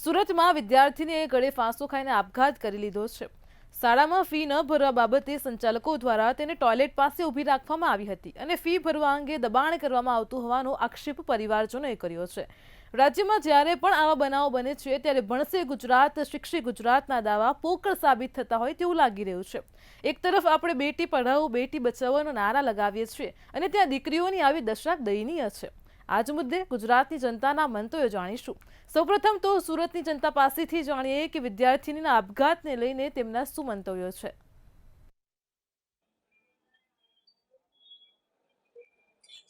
સુરતમાં વિદ્યાર્થીનીએ ગળે ફાંસો ખાઈને આપઘાત કરી લીધો છે। શાળામાં ફી ન ભરવા બાબતે સંચાલકો દ્વારા તેને ટોયલેટ પાસે ઊભી રાખવામાં આવી હતી અને ફી ભરવા અંગે દબાણ કરવામાં આવતું હોવાનો આક્ષેપ પરિવારજનોએ કર્યો છે। રાજ્યમાં જ્યારે પણ આવા બનાવો બને છે ત્યારે ભણશે ગુજરાત, શિક્ષે ગુજરાતના દાવા પોકળ સાબિત થતા હોય તેવું લાગી રહ્યું છે। એક તરફ આપણે બેટી પઢાઓ બેટી બચાવોનો નારા લગાવીએ છીએ અને ત્યાં દીકરીઓની આવી દશા દયનીય છે। આજ મુદ્દે ગુજરાતની જનતાના મંતવ્યો જાણીશું। સૌપ્રથમ તો સુરતની જનતા પાસેથી જાણીએ કે વિદ્યાર્થીનીના આપઘાતને લઈને તેમના શું મંતવ્યો છે।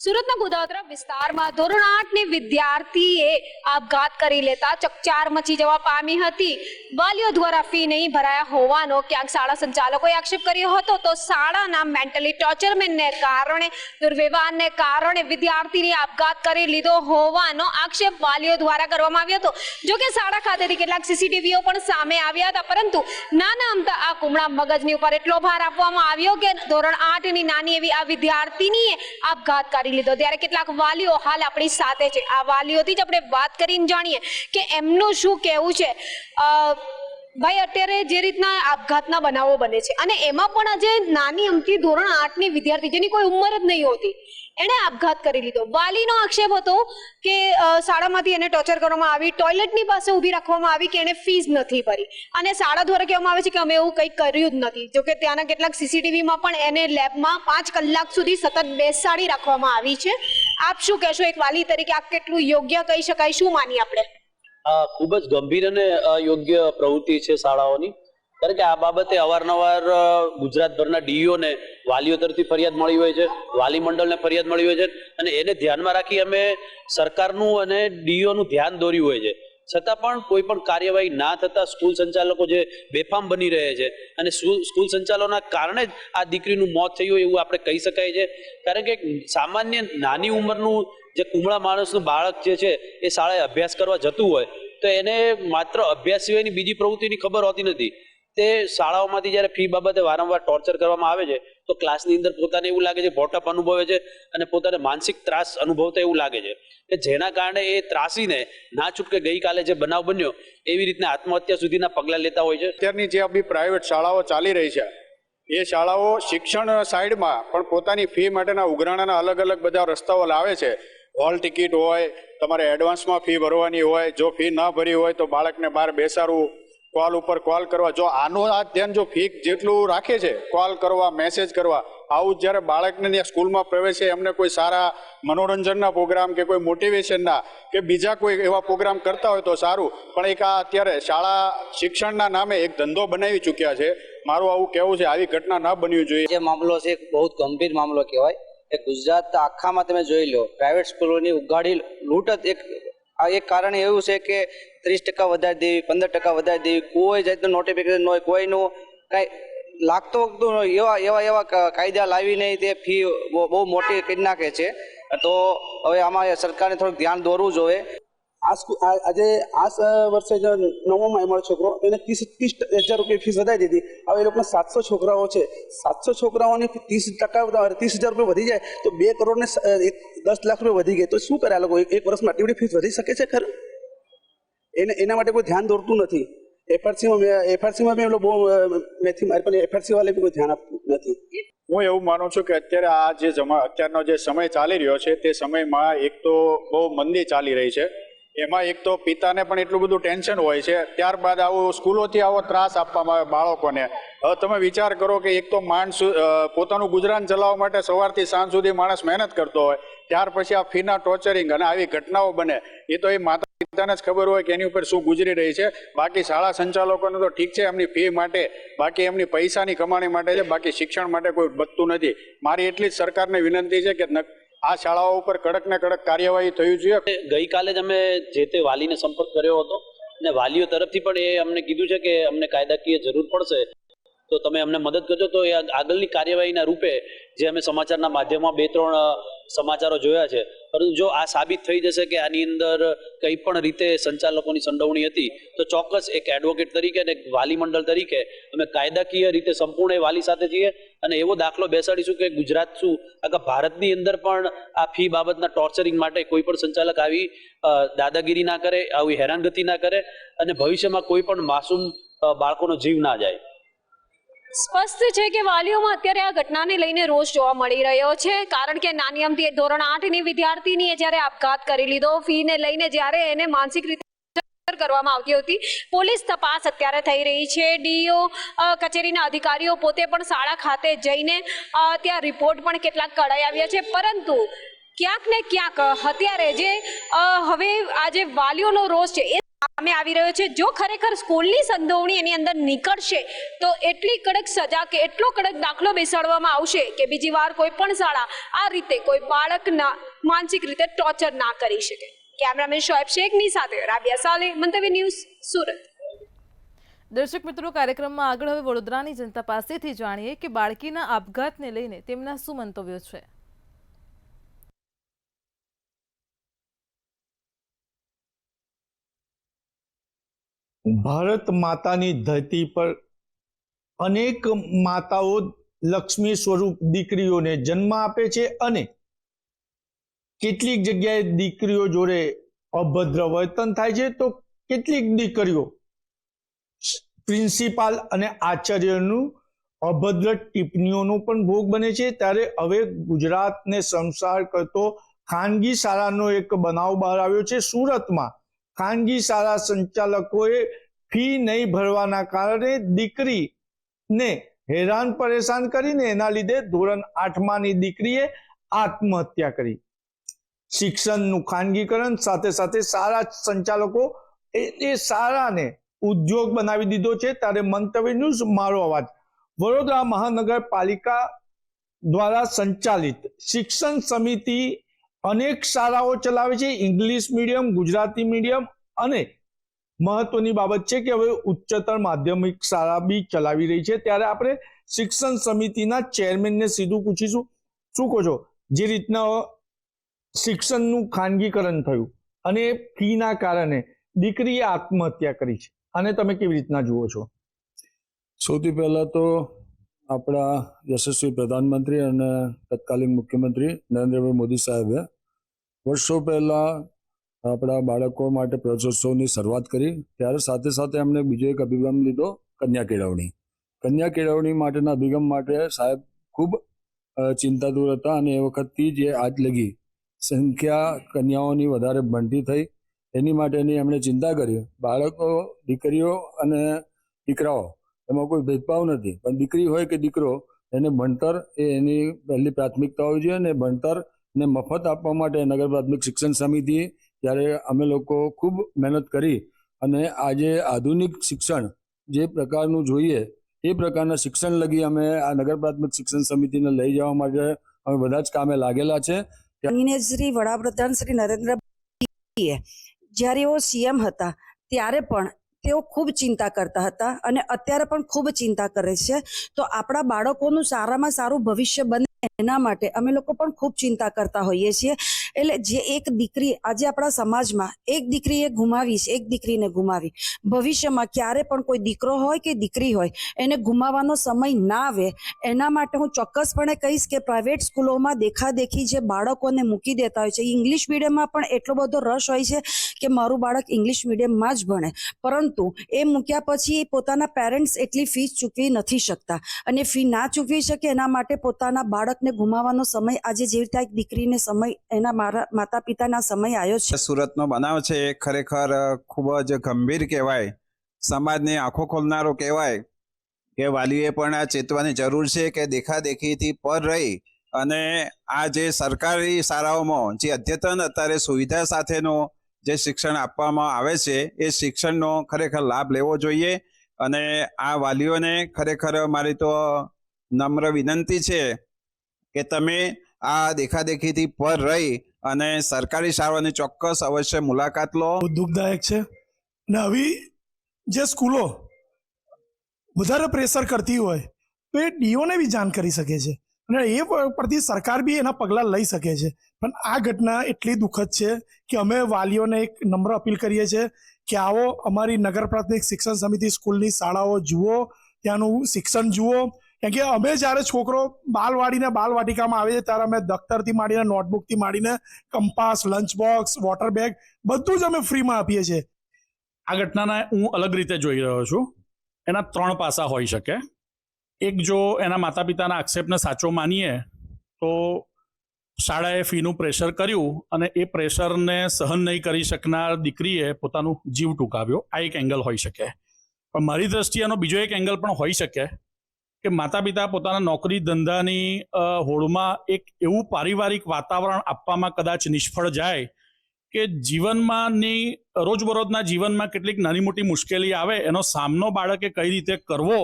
સુરતના ગોદાવરા વિસ્તારમાં ધોરણ 8ની વિદ્યાર્થીએ આપઘાત કરી લેતા ચકચાર મચી જવા પામી હતી। વાલીઓ દ્વારા ફી નહીં ભરાયા હોવાનો ક્યાંક શાળા સંચાલકોએ આક્ષેપ કર્યો હતો તો શાળાના મેન્ટલી ટોર્ચરમેન્ટને કારણે દુર્વ્યવહારને કારણે વિદ્યાર્થીને આપઘાત કરી લીધો હોવાનો આક્ષેપ વાલીઓ દ્વારા કરવામાં આવ્યો હતો। જો કે શાળા ખાતેથી કેટલાક સીસીટીવીઓ પણ સામે આવ્યા હતા, પરંતુ નાના અમથા આ કુમળા મગજની ઉપર એટલો ભાર આપવામાં આવ્યો કે ધોરણ 8ની નાની એવી આ વિદ્યાર્થીનીએ આપઘાત કરી લીધો। ત્યારે કેટલાક વાલીઓ હાલ આપણી સાથે છે। આ વાલીઓથી જ આપણે વાત કરીને જાણીએ કે એમનું શું કહેવું છે। ભાઈ, અત્યારે જે રીતના આપઘાતના બનાવો બને છે અને એમાં પણ આજે નાની અમથી ધોરણ 8ની વિદ્યાર્થી જેની કોઈ ઉંમર જ નહીં હોતી એણે આપઘાત કરી લીધો। વાલીનો આક્ષેપ હતો કે શાળામાંથી એને ટોર્ચર કરવામાં આવી, ટોયલેટની પાસે ઊભી રાખવામાં આવી કે એને ફીસ નથી ભરી અને શાળા દ્વારા કહેવામાં આવે છે કે અમે એવું કંઈ કર્યું જ નથી। જોકે ત્યાંના કેટલાક સીસીટીવીમાં પણ એને લેબમાં 5 કલાક સુધી સતત બેસાડી રાખવામાં આવી છે। આપ શું કહેશો એક વાલી તરીકે, આ કેટલું યોગ્ય કહી શકાય, શું માની આપણે? ખૂબ જ ગંભીર અને અયોગ્ય પ્રવૃત્તિ છે શાળાઓની, કારણ કે આ બાબતે અવારનવાર ગુજરાતભરના ડીઈઓને વાલીઓ તરફથી ફરિયાદ મળી હોય છે, વાલી મંડળને ફરિયાદ મળી હોય છે અને એને ધ્યાનમાં રાખી અમે સરકારનું અને ડીઈઓનું ધ્યાન દોર્યું હોય છે। છતાં પણ કોઈ પણ કાર્યવાહી ના થતા સ્કૂલ સંચાલકો જે બેફામ બની રહે છે અને સ્કૂલ સંચાલકોના કારણે જ આ દીકરીનું મોત થયું હોય એવું આપણે કહી શકાય છે। કારણ કે સામાન્ય નાની ઉંમરનું જે કુમળા માણસનું બાળક જે છે એ શાળાએ અભ્યાસ કરવા જતું હોય તો એને માત્ર અભ્યાસ સિવાયની બીજી પ્રવૃત્તિની ખબર હોતી નથી। તે શાળાઓમાંથી જ્યારે ફી બાબતે વારંવાર ટોર્ચર કરવામાં આવે છે તો ક્લાસની અંદર પોતાને એવું લાગે છે ભોટપ અનુભવે છે અને પોતાને માનસિક ત્રાસ અનુભવતા એવું લાગે છે કે જેના કારણે એ ત્રાસીને ના છૂટકે ગઈકાલે જે બનાવ બન્યો એવી રીતના આત્મહત્યા સુધીના પગલાં લેતા હોય છે। અત્યારની જે આપણી પ્રાઇવેટ શાળાઓ ચાલી રહી છે એ શાળાઓ શિક્ષણ સાઈડમાં પણ પોતાની ફી માટેના ઉઘરાણાના અલગ અલગ બધા રસ્તાઓ લાવે છે। હોલ ટિકિટ હોય, તમારે એડવાન્સમાં ફી ભરવાની હોય, જો ફી ન ભરી હોય તો બાળકને બહાર બેસાડવું, કોલ ઉપર કોલ કરવા, જો આનું આ ધ્યાન જો ફી જેટલું રાખે છે, કોલ કરવા, મેસેજ કરવા, આવું જ્યારે બાળકને ત્યાં સ્કૂલમાં પ્રવેશે એમને કોઈ સારા મનોરંજનના પ્રોગ્રામ કે કોઈ મોટિવેશનના કે બીજા કોઈ એવા પ્રોગ્રામ કરતા હોય તો સારું, પણ એક આ અત્યારે શાળા શિક્ષણના નામે એક ધંધો બનાવી ચૂક્યા છે। મારું આવું કહેવું છે આવી ઘટના ન બનવી જોઈએ। જે મામલો છે બહુ ગંભીર મામલો કહેવાય। એ ગુજરાત આખામાં તમે જોઈ લો, પ્રાઇવેટ સ્કૂલોની ઉગાડી લૂંટ જ એક કારણ એવું છે કે 30% વધારી દેવી, 15% વધારી દેવી, કોઈ જાતનું નોટિફિકેશન હોય, કોઈનું કાંઈ લાગતો વખતું એવા કાયદા લાવીને તે ફી બહુ મોટી કરી નાખે છે। તો હવે આમાં સરકારને થોડુંક ધ્યાન દોરવું જોઈએ। આજે આ વર્ષે જો 9મા એમાં છોકરો એને 30,000 રૂપિયા ફીસ વધારી દીધી। હવે એ લોકોના 700 છોકરાઓ છે, 700 છોકરાઓની 30,000 રૂપિયા વધી જાય તો 2 કરોડ ને 10 લાખ રૂપિયા વધી ગયા તો શું કરે આ લોકો? એક વર્ષમાં આટલી બધી ફીસ વધી શકે છે ખરું? એના માટે કોઈ ધ્યાન દોરતું નથી। એફઆરસીમાં બી બહુ મેથી મારી પણ એફઆરસી વાળા બી કોઈ ધ્યાન આપતું નથી। હું એવું માનું છું કે અત્યારે આ જે અત્યારનો જે સમય ચાલી રહ્યો છે તે સમયમાં એક તો બહુ મંદી ચાલી રહી છે, એમાં એક તો પિતાને પણ એટલું બધું ટેન્શન હોય છે, ત્યારબાદ આવું સ્કૂલોથી આવો ત્રાસ આપવામાં આવે બાળકોને। હવે તમે વિચાર કરો કે એક તો માણસ પોતાનું ગુજરાન ચલાવવા માટે સવારથી સાંજ સુધી માણસ મહેનત કરતો હોય, ત્યાર પછી આ ફીના ટોર્ચરિંગ અને આવી ઘટનાઓ બને એ તો એ માતા પિતાને જ ખબર હોય કે એની ઉપર શું ગુજરી રહી છે। બાકી શાળા સંચાલકોને તો ઠીક છે એમની ફી માટે, બાકી એમની પૈસાની કમાણી માટે છે, બાકી શિક્ષણ માટે કોઈ બચતું નથી। મારી એટલી જ સરકારને વિનંતી છે કે આ શાળાઓ ઉપર કડક ને કડક કાર્યવાહી થવી જોઈએ। ગઈકાલે જ અમે જે તે વાલીને સંપર્ક કર્યો હતો અને વાલીઓ તરફથી પણ એ અમને કીધું છે કે અમને કાયદાકીય જરૂર પડશે તો તમે અમને મદદ કરજો। તો એ આગળની કાર્યવાહીના રૂપે જે અમે સમાચારના માધ્યમમાં 2-3 સમાચારો જોયા છે, પરંતુ જો આ સાબિત થઈ જશે કે આની અંદર કંઈ પણ રીતે સંચાલકોની સંડોવણી હતી, તો ચોક્કસ એક એડવોકેટ તરીકે અને એક વાલી મંડળ તરીકે અમે કાયદાકીય રીતે સંપૂર્ણ વાલી સાથે છીએ અને એવો દાખલો બેસાડીશું કે ગુજરાત શું આખા ભારતની અંદર પણ આ ફી બાબતના ટોર્ચરિંગ માટે કોઈ પણ સંચાલક આવી દાદાગીરી ના કરે, આવી હેરાનગતિ ના કરે અને ભવિષ્યમાં કોઈ પણ માસૂમ બાળકોનો જીવ ના જાય. સ્પષ્ટ છે કે વાલીઓમાં અત્યારે આ ઘટનાને લઈને રોષ જોવા મળી રહ્યો છે, કારણ કે નાની અમથી ધોરણ 8ની વિદ્યાર્થીનીએ જ્યારે આપઘાત કરી લીધો, ફીને લઈને જ્યારે એને માનસિક રીતે કરવામાં આવતી હતી. પોલીસ તપાસ અત્યારે થઈ રહી છે. ડીઓ કચેરીના અધિકારીઓ પોતે પણ શાળા ખાતે જઈને ત્યાં રિપોર્ટ પણ કેટલાક કઢાઈ આવ્યા છે, પરંતુ ક્યાંક ને ક્યાંક અત્યારે જે હવે આ જે વાલીઓનો રોષ છે એ સામે આવી રહ્યો છે. જો ખરેખર સ્કૂલની સંડોવણી એની અંદર નીકળશે તો એટલી કડક સજા કે એટલો કડક દાખલો બેસાડવામાં આવશે કે બીજી વાર કોઈ પણ શાળા આ રીતે કોઈ બાળકના માનસિક રીતે ટોર્ચર ના કરી શકે. કેમેરામેન શોએબ શેખની સાથે રાબિયા સાલે, મંતવ્ય ન્યૂઝ, સુરત. દર્શક મિત્રો, કાર્યક્રમમાં આગળ હવે વડોદરાની જનતા પાસેથી જાણીએ કે બાળકીના આપઘાતને લઈને તેમના શું મંતવ્યો છે. ભારત માતાની ધરતી પર અનેક માતાઓ લક્ષ્મી સ્વરૂપ દીકરીઓને જન્મ આપે છે અને કેટલીક જગ્યાએ દીકરીઓ જોડે અભદ્ર વર્તન થાય છે, તો કેટલીક દીકરીઓ પ્રિન્સિપાલ અને આચાર્યનું અભદ્ર ટિપ્પણીઓનો પણ ભોગ બને છે. ત્યારે હવે ગુજરાતને સંસાર કરતો ખાનગી શાળાનો એક બનાવ બહાર આવ્યો છે. સુરતમાં ખાનગી શાળા સંચાલકોએ ફી નહીં ભરવાના કારણે દીકરીને હેરાન પરેશાન કરીને એના લીધે ધોરણ 8માની દીકરીએ આત્મહત્યા કરી. શિક્ષણનું ખાનગીકરણ સાથે સાથે શાળા સંચાલકો એ શાળાને ઉદ્યોગ બનાવી દીધો છે. ત્યારે મંતવ્ય ન્યૂઝ, મારો અવાજ. વડોદરા મહાનગરપાલિકા દ્વારા સંચાલિત શિક્ષણ સમિતિ અનેક શાળાઓ ચલાવે છે, ઇંગ્લિશ મીડિયમ, ગુજરાતી મીડિયમ, અને મહત્વની બાબત છે કે હવે ઉચ્ચતર માધ્યમિક શાળા બી ચલાવી રહી છે. ત્યારે આપણે શિક્ષણ સમિતિના ચેરમેનને સીધું પૂછીશું, શું કહો છો? જે રીતના શિક્ષણનું ખાનગીકરણ થયું અને ફીના કારણે દીકરીએ આત્મહત્યા કરી છે, અને તમે કેવી રીતના જુઓ છો? સૌથી પહેલાં તો આપણા યશસ્વી પ્રધાનમંત્રી અને તત્કાલીન મુખ્યમંત્રી નરેન્દ્રભાઈ મોદી સાહેબે વર્ષો પહેલાં આપણા બાળકો માટે પ્રજોત્સવની શરૂઆત કરી. ત્યારે સાથે સાથે એમણે બીજો એક અભિગમ લીધો, કન્યા કેળવણી. કન્યા કેળવણી માટેના અભિગમ માટે સાહેબ ખૂબ ચિંતાતુર હતા અને એ વખતથી જે આજ લગી સંખ્યા કન્યાઓની વધારે બનતી થઈ, એની માટેની એમણે ચિંતા કરી. બાળકો, દીકરીઓ અને દીકરાઓ એમાં કોઈ ભેદભાવ નથી, પણ દીકરી હોય કે દીકરો, એને ભણતર એ એની પહેલી પ્રાથમિકતા હોવી જોઈએ. અને ભણતરને મફત આપવા માટે નગર પ્રાથમિક શિક્ષણ સમિતિ ત્યારે અમે લોકો ખૂબ મહેનત કરી અને આજે આધુનિક શિક્ષણ જે પ્રકારનું જોઈએ એ પ્રકારના શિક્ષણ લગી અમે આ નગર પ્રાથમિક શિક્ષણ સમિતિને લઈ જવા માટે અમે બધા જ કામે લાગેલા છે. શ્રી વડાપ્રધાન શ્રી નરેન્દ્ર મોદીએ જ્યારે એઓ સીએમ હતા ત્યારે પણ તેઓ ખૂબ ચિંતા કરતા હતા અને અત્યારે પણ ખૂબ ચિંતા કરે છે. તો આપણા બાળકોનું સારામાં સારું ભવિષ્ય બને એના માટે અમે લોકો પણ ખૂબ ચિંતા કરતા હોઈએ છીએ. એટલે જે એક દીકરી આજે આપણા સમાજમાં એક દીકરીએ ગુમાવી છે, એક દીકરીને ગુમાવી, ભવિષ્યમાં ક્યારે પણ કોઈ દીકરો હોય કે દીકરી હોય એને ગુમાવવાનો સમય ના આવે, એના માટે હું ચોક્કસપણે કહીશ કે પ્રાઇવેટ સ્કૂલોમાં દેખાદેખી જે બાળકોને મૂકી દેતા હોય છે, ઇંગ્લિશ મીડિયમમાં પણ એટલો બધો રસ હોય છે કે મારું બાળક ઇંગ્લિશ મીડિયમમાં જ ભણે, પરંતુ એ મૂક્યા પછી પોતાના પેરેન્ટ્સ એટલી ફીસ ચૂકવી નથી શકતા અને ફી ના ચૂકવી શકે એના માટે પોતાના બાળકને ગુમાવવાનો સમય આજે જેવી રીતે એક દીકરીને સમય એના માતા પિતાના સમય આવ્યો છે. સુરતનો બનાવ છે એ ખરેખર ખૂબ જ ગંભીર કહેવાય, સમાજની આંખો ખોલનારો કહેવાય કે વાલીએ પણ આ ચેતવાની જરૂર છે કે દેખાદેખીથી પર રહી અને આ જે સરકારી શાળાઓમાં જે અદ્યતન અત્યારે સુવિધા સાથેનું જે શિક્ષણ આપવામાં આવે છે એ શિક્ષણનો ખરેખર લાભ લેવો જોઈએ. અને આ વાલીઓને ખરેખર મારી તો નમ્ર વિનંતી છે કે તમે આ દેખાદેખીથી પર રહી અને સરકારી શાળાઓની ચોક્કસ અવશ્ય મુલાકાત લો. દુઃખદાયક છે ને આવી જે સ્કૂલો વધારે પ્રેશર કરતી હોય તો એ ડીઓને બી જાણ કરી શકે છે અને એ પરથી સરકાર બી એના પગલાં લઈ શકે છે. પણ આ ઘટના એટલી દુઃખદ છે કે અમે વાલીઓને એક નમ્ર અપીલ કરીએ છીએ કે આવો અમારી નગર પ્રાથમિક શિક્ષણ સમિતિ સ્કૂલની શાળાઓ જુઓ, ત્યાંનું શિક્ષણ જુઓ. કેમ કે અમે જ્યારે છોકરો બાલવાડીને બાલવાટિકામાં આવે છે ત્યારે અમે દફતરથી માંડીને નોટબુકથી માંડીને compass, lunch box, water bag બધું જ અમે ફ્રીમાં આપીએ છીએ. આ ઘટનાને હું અલગ રીતે જોઈ રહ્યો છું. એના 3 પાસા હોઈ શકે. એક, જો એના માતા પિતાના આક્ષેપને સાચો માનીએ તો શાળાએ ફીનું પ્રેશર કર્યું અને એ પ્રેશરને સહન નહીં કરી શકનાર દીકરીએ પોતાનું જીવ ટૂંકાવ્યો. આ એક એંગલ હોઈ શકે. પણ મારી દ્રષ્ટિએ એનો બીજો એક એંગલ પણ હોઈ શકે કે માતા પિતા પોતાના નોકરી ધંધાની હોડમાં એક એવું પારિવારિક વાતાવરણ આપવામાં કદાચ નિષ્ફળ જાય કે જીવનમાંની રોજબરોજના જીવનમાં કેટલીક નાની મોટી મુશ્કેલી આવે એનો સામનો બાળકે કઈ રીતે કરવો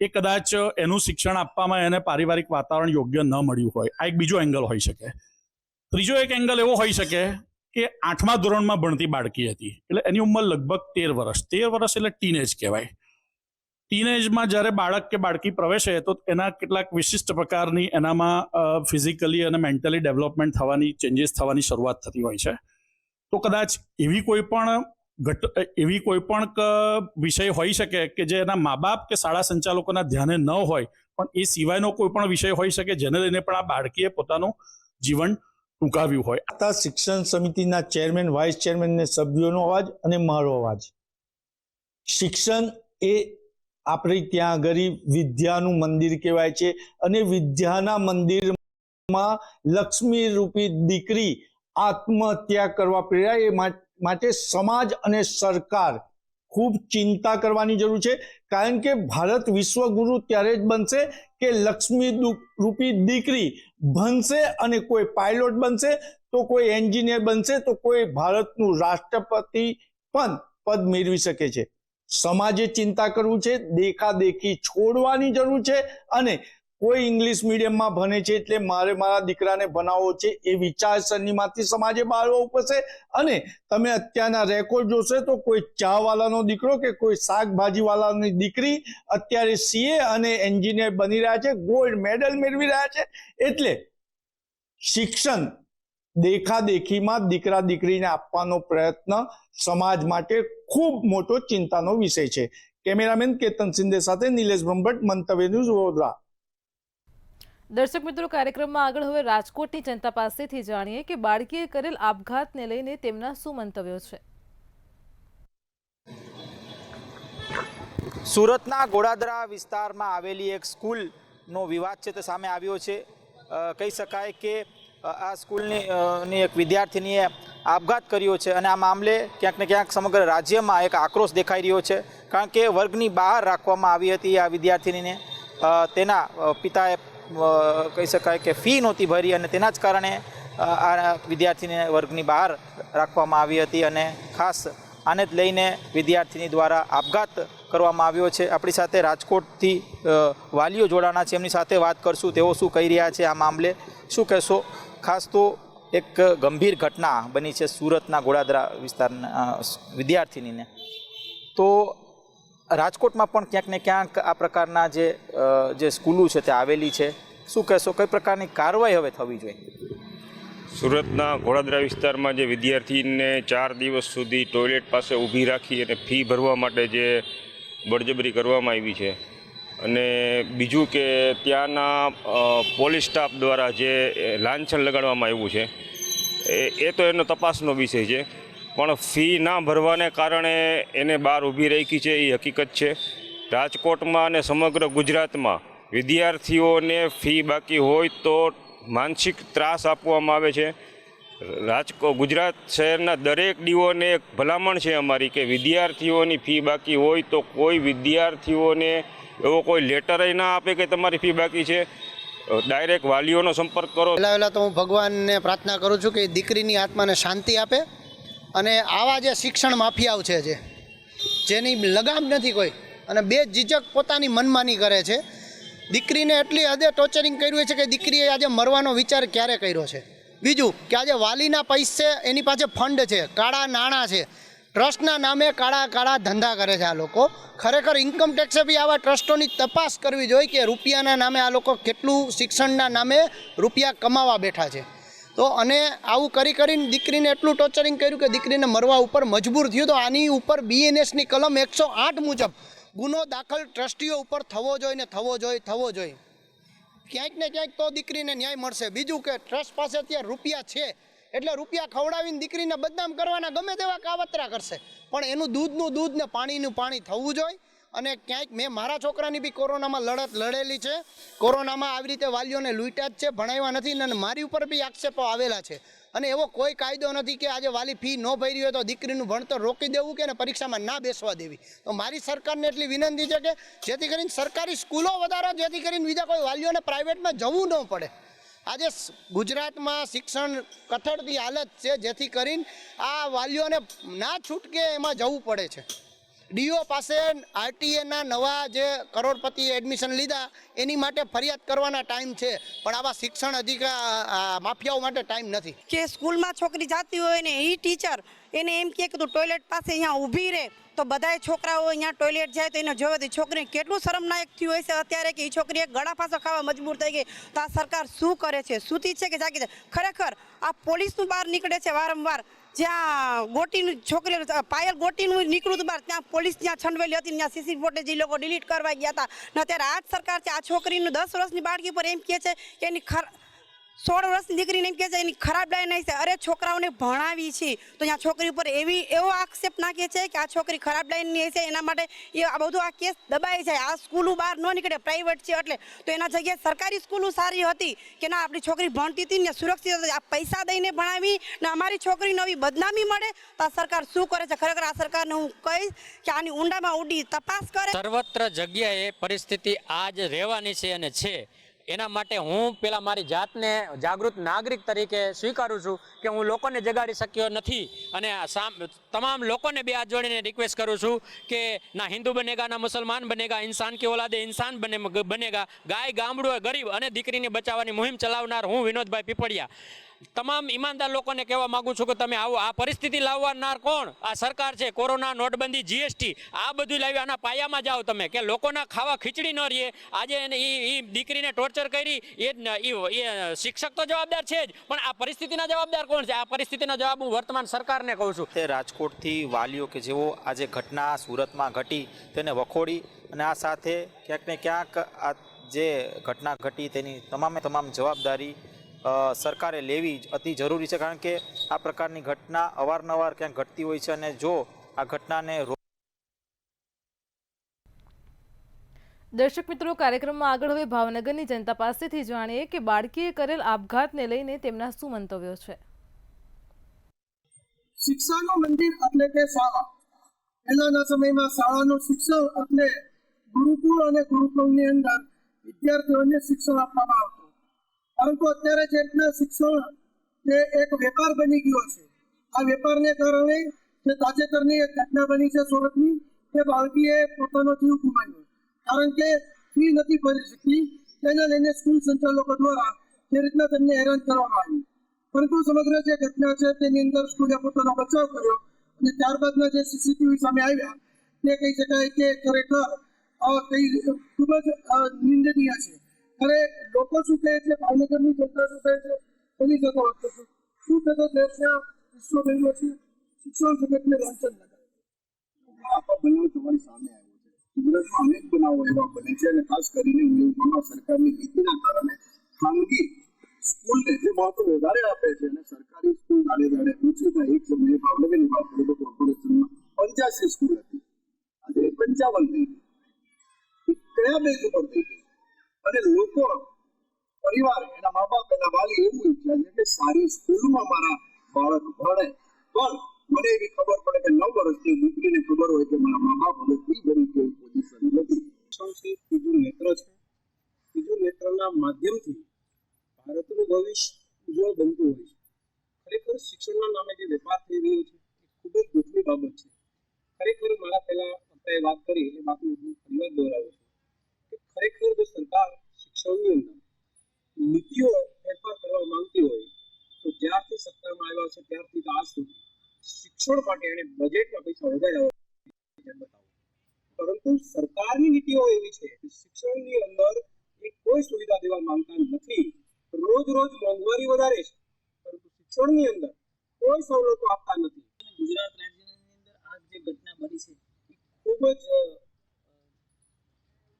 એ કદાચ એનું શિક્ષણ આપવામાં એને પારિવારિક વાતાવરણ યોગ્ય ન મળ્યું હોય. આ એક બીજો એંગલ હોઈ શકે. ત્રીજો એક એંગલ એવો હોઈ શકે કે 8મા ધોરણમાં ભણતી બાળકી હતી, એટલે એની ઉંમર લગભગ 13 વર્ષ. 13 વર્ષ એટલે ટીનેજ કહેવાય. ટીનેજમાં જ્યારે બાળક કે બાળકી પ્રવેશે તો એના કેટલાક વિશિષ્ટ પ્રકારની એનામાં ફિઝિકલી અને મેન્ટલી ડેવલપમેન્ટ થવાની, ચેન્જીસ થવાની શરૂઆત થતી હોય છે. તો કદાચ એવી કોઈ પણ વિષય હોઈ શકે કે જે એના મા બાપ કે શાળા સંચાલકોના ધ્યાને ન હોય, પણ એ સિવાયનો કોઈ પણ વિષય હોઈ શકે જેને લઈને પણ આ બાળકીએ પોતાનું જીવન ટૂંકાવ્યું હોય. આ શિક્ષણ સમિતિના ચેરમેન, વાઇસ ચેરમેન ને સભ્યોનો અવાજ અને મારો અવાજ. શિક્ષણ એ આપણે ત્યાં આગળ વિદ્યાનું મંદિર કહેવાય છે અને વિદ્યાના મંદિરમાં લક્ષ્મી રૂપી દીકરી આત્મહત્યા કરવા પ્રેરાય એ માટે સમાજ અને સરકાર ખૂબ ચિંતા કરવાની જરૂર છે. કારણ કે ભારત વિશ્વગુરુ ત્યારે જ બનશે કે લક્ષ્મી રૂપી દીકરી ભણશે અને કોઈ પાયલોટ બનશે તો કોઈ એન્જિનિયર બનશે તો કોઈ ભારતનું રાષ્ટ્રપતિ પણ પદ મેળવી શકે છે. સમાજે ચિંતા કરવું છે, દેખાદેખી છોડવાની જરૂર છે અને કોઈ ઇંગ્લિશ મીડિયમમાં ભણે છે એટલે મારે મારા દીકરાને ભણાવવો છે એ વિચારસરણીમાંથી સમાજે બહાર આવવું પડશે. અને તમે અત્યારના રેકોર્ડ જોશો તો કોઈ ચાવાલાનો દીકરો કે કોઈ શાકભાજીવાલાની દીકરી અત્યારે સીએ અને એન્જિનિયર બની રહ્યા છે, ગોલ્ડ મેડલ મેળવી રહ્યા છે. એટલે શિક્ષણ દેખાદેખીમાં દીકરા દીકરીને આપવાનો પ્રયત્ન સમાજ માટે ખૂબ મોટો ચિંતાનો વિષય છે. કેમેરામેન કેતન સિંધે સાથે નિલેશ બ્રહ્મભટ્ટ, મંતવ્ય ન્યૂઝ, વડોદરા. દર્શક મિત્રો, કાર્યક્રમમાં આગળ હવે રાજકોટની જનતા પાસેથી જાણીએ કે બાળકીએ કરેલ આપઘાતને લઈને તેમના શું મંતવ્યો છે. સુરતના ગોળાદરા વિસ્તારમાં આવેલી એક સ્કૂલનો વિવાદ છે તે સામે આવ્યો છે. કહી શકાય કે આ સ્કૂલની એક વિદ્યાર્થીનીએ આપઘાત કર્યો છે અને આ મામલે ક્યાંક ને ક્યાંક સમગ્ર રાજ્યમાં એક આક્રોશ દેખાઈ રહ્યો છે. કારણ કે વર્ગની બહાર રાખવામાં આવી હતી આ વિદ્યાર્થીનીને. તેના પિતાએ કહી શકાય કે ફી નહોતી ભરી અને તેના જ કારણે આ વિદ્યાર્થીને વર્ગની બહાર રાખવામાં આવી હતી અને ખાસ આને જ લઈને વિદ્યાર્થીની દ્વારા આપઘાત કરવામાં આવ્યો છે. આપણી સાથે રાજકોટથી વાલીઓ જોડાણા છે, એમની સાથે વાત કરશું. તેઓ શું કહી રહ્યા છે આ મામલે, શું કહેશો? ખાસ તો એક ગંભીર ઘટના બની છે સુરતના ગોળાદરા વિસ્તારના વિદ્યાર્થીનીને. તો રાજકોટમાં પણ ક્યાંક ને ક્યાંક આ પ્રકારના જે સ્કૂલો છે તે આવેલી છે. શું કહેશો, કઈ પ્રકારની કાર્યવાહી હવે થવી જોઈએ? સુરતના ગોળાદરા વિસ્તારમાં જે વિદ્યાર્થીને 4 દિવસ સુધી ટોયલેટ પાસે ઊભી રાખી અને ફી ભરવા માટે જે બળજબરી કરવામાં આવી છે, અને બીજું કે ત્યાંના પોલીસ સ્ટાફ દ્વારા જે લાંછન લગાડવામાં આવ્યું છે એ તો એનો તપાસનો વિષય છે. પણ ફી ના ભરવાને કારણે એને બહાર ઊભી રાખી છે એ હકીકત છે. રાજકોટમાં અને સમગ્ર ગુજરાતમાં વિદ્યાર્થીઓને ફી બાકી હોય તો માનસિક ત્રાસ આપવામાં આવે છે. ગુજરાત શહેરના દરેક ડીઓને એક ભલામણ છે અમારી કે વિદ્યાર્થીઓની ફી બાકી હોય તો કોઈ વિદ્યાર્થીઓને એવો કોઈ લેટર ના આપે કે તમારી ફી બાકી છે. ડાયરેક્ટ વાલીઓનો સંપર્ક કરો. પહેલાં તો હું ભગવાનને પ્રાર્થના કરું છું કે દીકરીની આત્માને શાંતિ આપે અને આવા જે શિક્ષણ માફિયાઓ છે જેની લગામ નથી કોઈ અને બે ઝીઝક પોતાની મનમાની કરે છે, દીકરીને એટલી હદે ટોર્ચરિંગ કર્યું છે કે દીકરીએ આજે મરવાનો વિચાર ક્યારે કર્યો છે. બીજું કે આજે વાલીના પૈસે એની પાસે ફંડ છે, કાળા નાણાં છે, ટ્રસ્ટના નામે કાળા ધંધા કરે છે આ લોકો. ખરેખર ઇન્કમ ટેક્સે બી આવા ટ્રસ્ટોની તપાસ કરવી જોઈએ કે રૂપિયાના નામે આ લોકો કેટલું શિક્ષણના નામે રૂપિયા કમાવા બેઠા છે. તો અને આવું કરીને દીકરીને એટલું ટોર્ચરિંગ કર્યું કે દીકરીને મરવા ઉપર મજબૂર થયું. તો આની ઉપર BNSની કલમ 108 મુજબ ગુનો દાખલ ટ્રસ્ટીઓ ઉપર થવો જોઈએ. ક્યાંક ને ક્યાંક તો દીકરીને ન્યાય મળશે. બીજું કે ટ્રસ્ટ પાસે અત્યારે રૂપિયા છે એટલે રૂપિયા ખવડાવીને દીકરીને બદનામ કરવાના ગમે તેવા કાવતરા કરશે, પણ એનું દૂધનું દૂધ ને પાણીનું પાણી થવું જોઈએ. અને ક્યાંક મેં મારા છોકરાની બી કોરોનામાં લડત લડેલી છે. કોરોનામાં આવી રીતે વાલીઓને લૂંટ્યા જ છે, ભણાવ્યા નથી, અને મારી ઉપર બી આક્ષેપો આવેલા છે. અને એવો કોઈ કાયદો નથી કે આજે વાલી ફી ન ભરી હોય તો દીકરીનું ભણતર રોકી દેવું કે પરીક્ષામાં ના બેસવા દેવી. તો મારી સરકારને એટલી વિનંતી છે કે જેથી કરીને સરકારી સ્કૂલો વધારો, જેથી કરીને બીજા કોઈ વાલીઓને પ્રાઇવેટમાં જવું ન પડે. આજે ગુજરાતમાં શિક્ષણ કથળતી હાલત છે, જેથી કરીને આ વાલીઓને ના છૂટકે એમાં જવું પડે છે. ડીઓ પાસે RTA નવા જે કરોડપતિ એડમિશન લીધા એની માટે ફરિયાદ કરવાના ટાઈમ છે, પણ આવા શિક્ષણ માફિયાઓ માટે ટાઈમ નથી. કે સ્કૂલમાં છોકરી જાતી હોય ને એ ટીચર એને એમ કહે કે તું ટોયલેટ પાસે અહીંયા ઊભી રહે, તો બધાય છોકરાઓ અહીંયા ટોયલેટ જાય તો એને જોવે તો છોકરીને કેટલું શરમનાયક થયું હોય છે અત્યારે કે એ છોકરી એક ગળા પાછો ખાવા મજબૂર થઈ ગઈ. તો આ સરકાર શું કરે છે? સૂતી છે કે જાગી છે? ખરેખર આ પોલીસનું બહાર નીકળે છે વારંવાર. જ્યાં ગોટીનું છોકરી પાયલ ગોટીનું નીકળ્યું હતું બહાર, ત્યાં પોલીસ ત્યાં છંડવેલી હતી, ત્યાં CCTV ફૂટેજ એ લોકો ડિલીટ કરવા ગયા હતા. ને અત્યારે આ જ સરકાર છે આ છોકરીનું 10 વર્ષની બાળકી પર એમ કહે છે કે એની 16 વર્ષની દીકરીને એમ કહે છે એની ખરાબ લાઈન આવી છે. અરે છોકરાઓને ભણાવી છે તો ત્યાં છોકરી ઉપર એવો આક્ષેપ નાખે છે કે આ છોકરી ખરાબ લાઈનની છે, એના માટે એ આ બધું આ કેસ દબાઈ જાય. આ સ્કૂલો બહાર ન નીકળે, પ્રાઇવેટ છે એટલે. તો એના જગ્યાએ સરકારી સ્કૂલો સારી હતી કે ના આપણી છોકરી ભણતી હતી ને સુરક્ષિત હતી. આ પૈસા દઈને ભણાવી ને અમારી છોકરીને નવી બદનામી મળે તો આ સરકાર શું કરે છે? ખરેખર આ સરકારને હું કહીશ કે આની ઊંડામાં ઊંડી તપાસ કરે. સર્વત્ર જગ્યાએ પરિસ્થિતિ આજ રહેવાની છે અને છે. એના માટે હું પેલા મારી જાતને જાગૃત નાગરિક તરીકે સ્વીકારું છું કે હું લોકોને જગાડી શક્યો નથી, અને તમામ લોકોને બે હાથ જોડીને રિક્વેસ્ટ કરું છું કે ના હિન્દુ બનેગા ના મુસલમાન બનેગા, ઇન્સાન કે ઓલાદે ઇન્સાન બનેગા. ગાય ગામડું ગરીબ અને દીકરીને બચાવવાની મુહિમ ચલાવનાર હું વિનોદભાઈ પીપળિયા તમામ ઈમાનદાર લોકોને કહેવા માંગુ છું કે તમે આવો આ પરિસ્થિતિ લાવનાર કોણ? આ સરકાર છે. કોરોના, નોટબંધી, GST આ બધું લાવી આના પાયામાં જાઓ તમે કે લોકોના ખાવા ખીચડી ન રહે. આજે એ દીકરીને ટોર્ચર કરી એ શિક્ષક તો જવાબદાર છે જ, પણ આ પરિસ્થિતિના જવાબદાર કોણ છે? આ પરિસ્થિતિનો જવાબ હું વર્તમાન સરકારને કહું છું. તે રાજકોટથી વાલીઓ કે જેઓ આજે ઘટના સુરતમાં ઘટી તેને વખોડી, અને આ સાથે ક્યાંક ને ક્યાંક આ જે ઘટના ઘટી તેની તમામ જવાબદારી સરકારે લેવી અતિ જરૂરી છે, કારણ કે આ પ્રકારની ઘટના અવારનવાર ક્યાંક ઘટતી હોય છે. અને જો આ ઘટનાને દર્શક મિત્રો, કાર્યક્રમમાં આગળ હવે ભાવનગરની જનતા પાસેથી જાણીએ કે બાળકીએ કરેલ આપઘાતને લઈને તેમના શું મંતવ્યો છે. શિક્ષાનું મંદિર એટલે કે શાળા. પહેલાના સમયમાં શાળાનું શિક્ષણ એટલે ગુરુકુળ અને ગુરુકુળની અંદર વિદ્યાર્થીઓને શિક્ષણ આપવામાં આવતું, પરંતુ અત્યારે જે રીતના શિક્ષણ તે એક વેપાર બની ગયો છે. આ વેપારને કારણે જે તાજેતરની એક ઘટના બની છે સુરતની, તે બાળકીએ પોતાનો જીવ ગુમાવ્યો, કારણ કે ફી નથી ભરી શકતી. તેને લઈને સ્કૂલ સંચાલકો દ્વારા જે રીતના તેમને હેરાન કરવામાં આવ્યું. પરંતુ સમગ્ર જે ઘટના છે તેની અંદર સ્કૂલે પોતાનો બચાવ કર્યો, અને ત્યારબાદના જે CCTV સામે આવ્યા તે કહી શકાય કે ખરેખર ખૂબ જ નિંદનીય છે. અરે લોકો શું કહે છે, ભાવનગરની જનતા શું કહે છે એની જતો વાત કરશું. શું થતો દેશના વિશ્વ બન્યો છે, શિક્ષણ જગતને લાંછન લગાવે. આ બનાવ તમારી સામે આવ્યો છે. ગુજરાતમાં અનેક બનાવો એવા બને છે, અને ખાસ કરીને સરકારની નીતિના કારણે ખાનગી સ્કૂલને જે મહત્વ વધારે આપે છે, અને સરકારી સ્કૂલ દાડે પૂછે તો એક સમયે ભાવનગરની વાત કરીએ તો કોર્પોરેશનમાં 85 સ્કૂલ હતી, આજે 55 થઈ ગઈ. કયા બેઝ ઉપર થઈ ગઈ? અને લોકો, પરિવાર, એના મા બાપ, એના વાલી એવું ઈચ્છે છે કે સારી સ્કૂલમાં મારા બાળક ભણે. પણ મને એવી ખબર પડે કે 9 વર્ષની દીકરીને ખબર હોય કે મારા મા બાપ હવે ફી ભરી કોઈ પોઝિશન નથી. ત્રીજું નેત્ર છે. ત્રીજું નેત્રના માધ્યમથી ભારતનું ભવિષ્ય ઉજ્જવળ બનતું હોય છે. ખરેખર શિક્ષણના નામે જે વેપાર થઈ રહ્યો છે એ ખૂબ જ દુઃખની બાબત છે. ખરેખર મારા પહેલા આપણે વાત કરી એ વાતને હું ફરીવાર દોહરાવું છું કે ખરેખર જો સરકાર શિક્ષણની અંદર નીતિઓ ફેરફાર કરવા માંગતી હોય તો જ્યારથી સત્તામાં આવ્યા છે ત્યારથી આજ સુધી શિક્ષણ માટે એણે બજેટમાં પૈસા વધાર્યા પરંતુ સરકારની નીતિઓ એવી છે કે શિક્ષણની અંદર એક કોઈ સુવિધા દેવા માંગતા નથી. રોજ મોંઘવારી વધારે છે પરંતુ શિક્ષણની અંદર કોઈ સવલતો આપતા નથી. ગુજરાત રાજ્યની અંદર આ જે ઘટના બની છે એ ખૂબ જ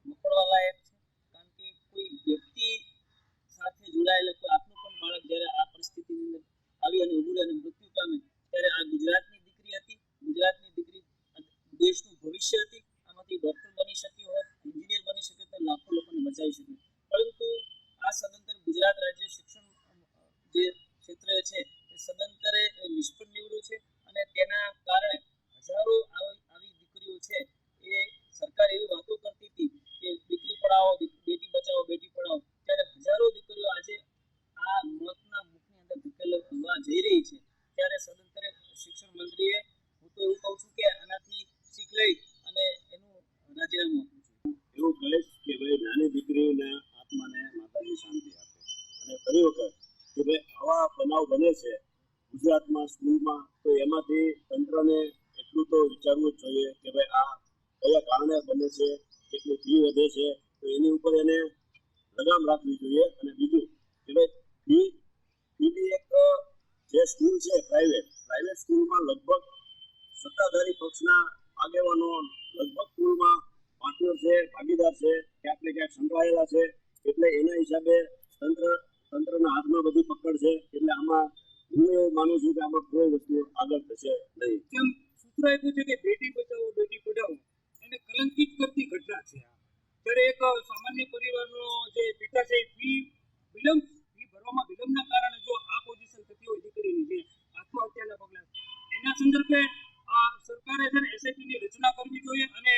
મકડવા લાયક છે. કારણ કે કોઈ વ્યક્તિ સાથે જોડાયેલા કોઈ આપનું પણ બાળક જ્યારે આ પરિસ્થિતિની અંદર આવી અને ઉભું અને મૃત્યુ પામે ત્યારે આ ગુજરાતની દીકરી હતી. ગુજરાતની દીકરી દેશનું ભવિષ્ય હતી. આમાંથી ડોક્ટર બની શકી હોત, એન્જિનિયર બની શકે તો લાખો લોકોને બચાવી શકે. પરંતુ આ સદંતર ગુજરાત રાજ્ય શિક્ષણ જે ક્ષેત્ર છે એ સદંતરે નિષ્ફળ નીવડ્યું છે અને તેના કારણે હજારો આવી દીકરીઓ છે એ સરકાર એવી વાતો કરતી હતી કે દીકરી પઢાઓ, બેટી બચાવો, બેટી પઢાઓ, ત્યારે હજારો દીકરીઓ આજે આ મોતના મુખની અંદર ધકેલવા જઈ રહી છે. ત્યારે સદંતરે શિક્ષણ મંત્રીએ, હું તો એવું કહું છું કે આનાથી શીખ લઈ અને એનું રાજીનામું આપવું જોઈએ. એવું કહીશ કે ભાઈ નાની દીકરીઓના આત્માને માતાજી શાંતિ આપે. અને ફરી વખત કે ભાઈ આવા બનાવ બને છે ગુજરાતમાં સ્કૂલમાં, તો એમાંથી તંત્રને એટલું તો વિચારવું જ જોઈએ કે ભાઈ આ કયા કારણે બને છે, કેટલી ફી વધે છે, તો એની ઉપર એને લગામ રાખવી જોઈએ. અને બીજું કે ભાઈ ફીની એક જે સ્કૂલ છે પ્રાઇવેટ સ્કૂલમાં લગભગ સત્તાધારી પક્ષના આગેવાનો લગભગ સ્કૂલમાં પાર્ટનર છે, ભાગીદાર છે, ક્યાંક ને ક્યાંક સંકળાયેલા છે. એટલે એના હિસાબે તંત્રના હાથમાં બધી પકડ છે. એટલે આમાં હું એવું માનું છું કે આમાં કોઈ વસ્તુ આગળ થશે નહીં. જેમ સૂત્ર આપ્યું છે કે બેટી બચાવો બેટી પઢાઓ, એને કલંકિત કરતી ઘટના છે. જ્યારે એક સામાન્ય પરિવારનો જે પિતા છે ફી ભરવામાં વિલંબના કારણે જો આ પોઝિશન થતી હોય દીકરીની, જે આત્મહત્યાના પગલા, એના સંદર્ભે આ સરકારે છે ને એસઆઈટીની રચના કરવી જોઈએ. અને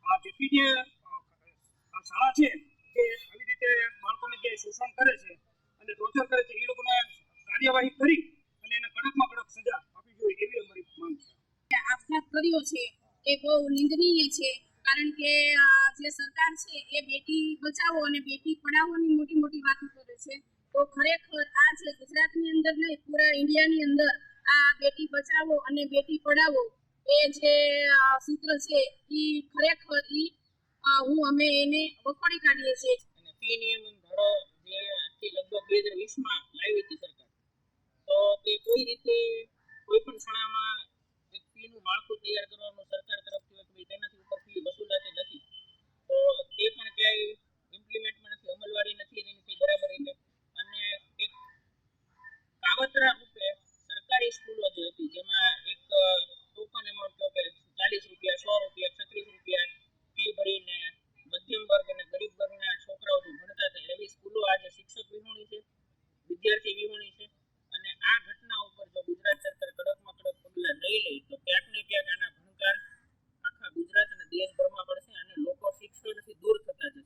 આ જેપી જે આ શાળા છે કે આવી રીતે બાળકોને જે શોષણ કરે છે અને ટોર્ચર કરે છે એ લોકોને કાર્યવાહી કરી અને એને કડકમાં કડક સજા આપવી જોઈએ એવી અમારી માંગ છે. આપઘાત કર્યો છે એ બહુ નિંદનીય છે. કારણ કે જે સરકાર છે એ બેટી બચાવો અને બેટી પઢાવોની મોટી વાતો કરે છે. તો ખરેખર આ છે ગુજરાતની અંદર નહીં, પૂરા ઇન્ડિયાની અંદર આ બેટી બચાવો અને બેટી પઢાવો એ જે સૂત્ર છે એ ખરેખર અમે એને વખોડી કાઢીએ છીએ. અને ફી નિયમન ધારો જે આજથી લગભગ 2020માં લાવી હતી સરકાર, તો તે કોઈ રીતે કોઈ પણ શાળામાં એક ફીનું માળખું તૈયાર કરવાનું સરકાર તરફથી હોય કે તેનાથી ઉપર ફી વસૂલાતી નથી, તો તે પણ ક્યાંય ઇમ્પ્લિમેન્ટમાં નથી, અમલવારી નથી એની બરાબર રીતે. અને એક કાવતરા રૂપે સરકારી સ્કૂલો જે હતી જેમાં એક ટોકન એમાઉન્ટ કે 40 રૂપિયા, 100 રૂપિયા, 36 રૂપિયા ફી ભરીને મધ્યમ વર્ગ અને ગરીબ વર્ગના છોકરાઓ ભણતા હતા એવી સ્કૂલો આજે શિક્ષક વિહોણી છે, વિદ્યાર્થી વિહોણી છે. અને આ ઘટના ઉપર જો ગુજરાત સરકાર કડકમાં કડક પગલાં નહીં લે તો ક્યાંક ને ક્યાંક આના ભણકાર આખા ગુજરાત અને દેશભરમાં પડશે અને લોકો શિક્ષણથી દૂર થતા જશે.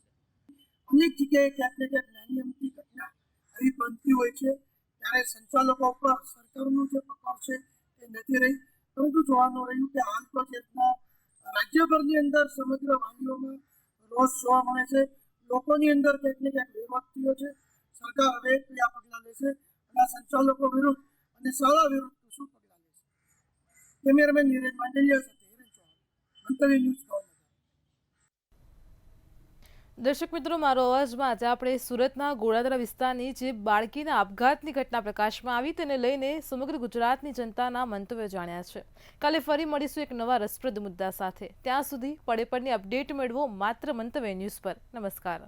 અનેક જગ્યાએ ક્યાંક ને ક્યાંક નાની અમથી ઘટના આવી બનતી હોય છે ત્યારે સંચાલકો પર સરકારનું જે પકડ છે એ નથી રહી. પરંતુ જોવાનું રહ્યું કે હાલ તો જે રાજ્યભરની અંદર સમગ્ર વાલીઓમાં રોષ જોવા મળે છે, લોકોની અંદર ક્યાંક ને ક્યાંક વિરોધ થયો છે. સરકાર હવે કયા પગલાં લેશે અને સંચાલકો વિરુદ્ધ અને શાળા વિરુદ્ધ શું પગલાં લેશે? કેમેરામેન નીરજ માંડલિયા સાથે હિરેન ચૌહાણ, મંતવ્ય ન્યૂઝ ભાવનગર. દર્શક મિત્રો, મારો અવાજમાં આજે આપણે સુરતના ગોળાદરા વિસ્તારની જે બાળકીના આપઘાતની ઘટના પ્રકાશમાં આવી તેને લઈને સમગ્ર ગુજરાતની જનતાના મંતવ્યો જાણ્યા છે. કાલે ફરી મળીશું એક નવા રસપ્રદ મુદ્દા સાથે. ત્યાં સુધી પડે પડની અપડેટ મેળવો માત્ર મંતવ્ય ન્યૂઝ પર. નમસ્કાર.